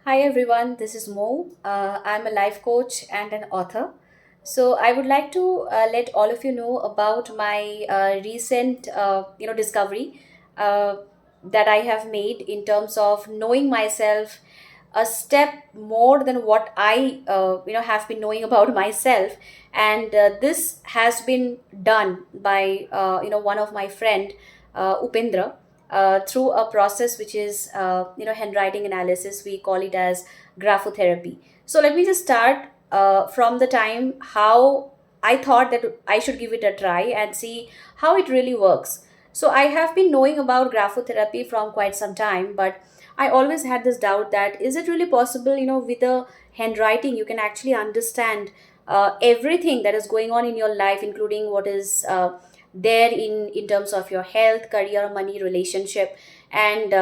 Hi everyone, this is Mo. I'm a life coach and an author. So I would like to let all of you know about my recent, discovery uh, that I have made in terms of knowing myself a step more than what I have been knowing about myself, and this has been done by one of my friend, Upendra, through a process which is handwriting analysis. We call it as graphotherapy. So let me just start from the time how I thought that I should give it a try and see how it really works. So I have been knowing about graphotherapy from quite some time, but I always had this doubt that is it really possible, with a handwriting, you can actually understand everything that is going on in your life, including what is there in terms of your health, career, money, relationship, and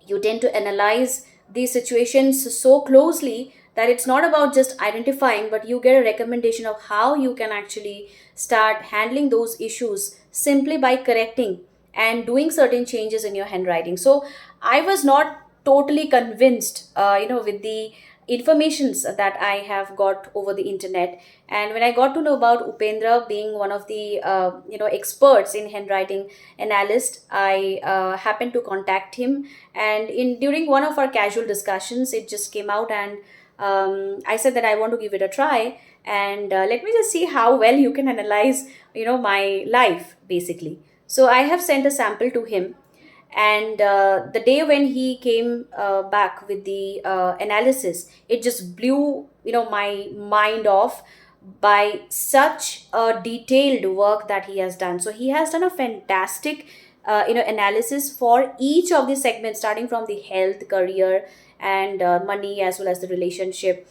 you tend to analyze these situations so closely that it's not about just identifying, but you get a recommendation of how you can actually start handling those issues simply by correcting and doing certain changes in your handwriting. So I was not totally convinced, with the informations that I have got over the internet. And when I got to know about Upendra being one of the experts in handwriting analyst, I happened to contact him, and in during one of our casual discussions it just came out, and I said that I want to give it a try, and let me just see how well you can analyze my life basically. So I have sent a sample to him, and the day when he came back with the analysis, it just blew my mind off by such a detailed work that he has done. So he has done a fantastic analysis for each of the segments, starting from the health, career, and money, as well as the relationship,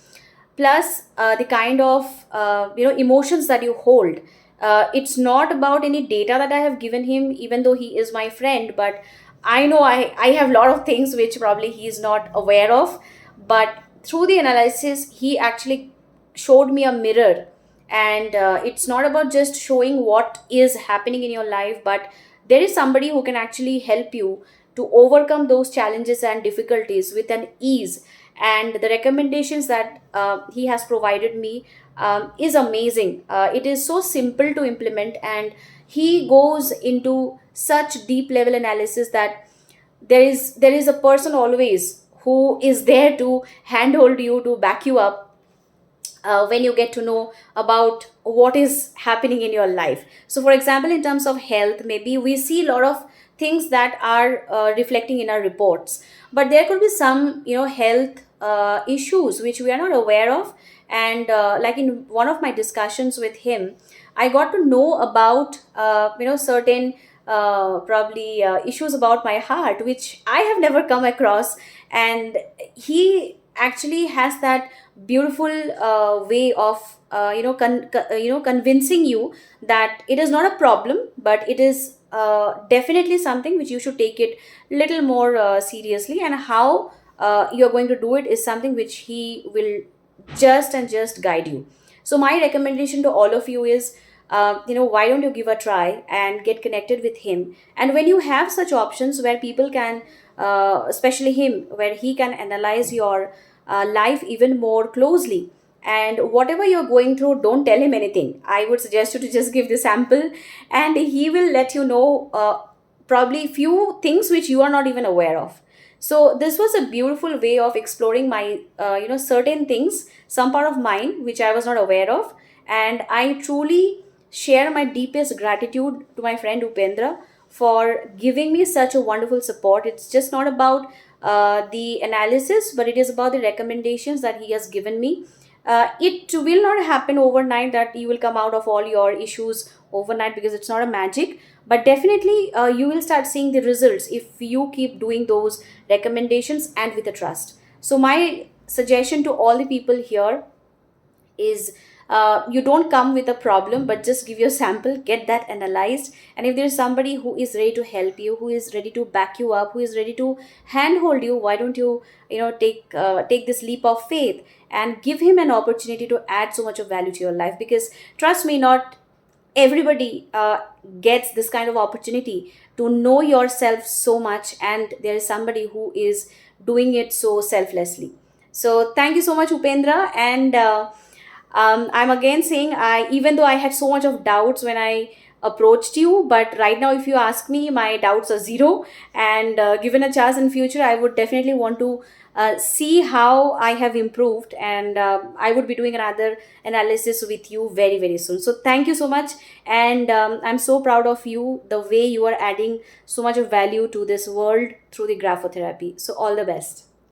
plus the kind of emotions that you hold. It's not about any data that I have given him, even though he is my friend, but I know I have a lot of things which probably he is not aware of. But through the analysis, he actually showed me a mirror. And it's not about just showing what is happening in your life, but there is somebody who can actually help you to overcome those challenges and difficulties with an ease. And the recommendations that he has provided me is amazing. It is so simple to implement, and he goes into such deep level analysis that there is a person always who is there to handhold you, to back you up when you get to know about what is happening in your life. So for example, in terms of health, maybe we see a lot of things that are reflecting in our reports, but there could be some health issues which we are not aware of. And like in one of my discussions with him, I got to know about certain probably issues about my heart which I have never come across. And he actually has that beautiful way of convincing you that it is not a problem, but it is definitely something which you should take it little more seriously, and how you're going to do it is something which he will just guide you. So my recommendation to all of you is, why don't you give a try and get connected with him? And when you have such options where people can, especially him, where he can analyze your life even more closely, and whatever you're going through, don't tell him anything. I would suggest you to just give the sample, and he will let you know probably few things which you are not even aware of. So this was a beautiful way of exploring my certain things, some part of mine which I was not aware of. And I truly share my deepest gratitude to my friend Upendra for giving me such a wonderful support. It's just not about the analysis, but it is about the recommendations that he has given me. It will not happen overnight that you will come out of all your issues overnight, because it's not a magic, but definitely you will start seeing the results if you keep doing those recommendations and with a trust. So my suggestion to all the people here is, you don't come with a problem, but just give your sample, get that analyzed, and if there's somebody who is ready to help you, who is ready to back you up, who is ready to handhold you, why don't you take this leap of faith and give him an opportunity to add so much of value to your life? Because trust me, not everybody gets this kind of opportunity to know yourself so much, and there is somebody who is doing it so selflessly. So thank you so much, Upendra. And I'm again saying, I even though I had so much of doubts when I approached you, but right now, if you ask me, my doubts are zero. And given a chance in future, I would definitely want to see how I have improved, and I would be doing another analysis with you very very soon. So thank you so much, and I'm so proud of you, the way you are adding so much of value to this world through the graphotherapy. So all the best.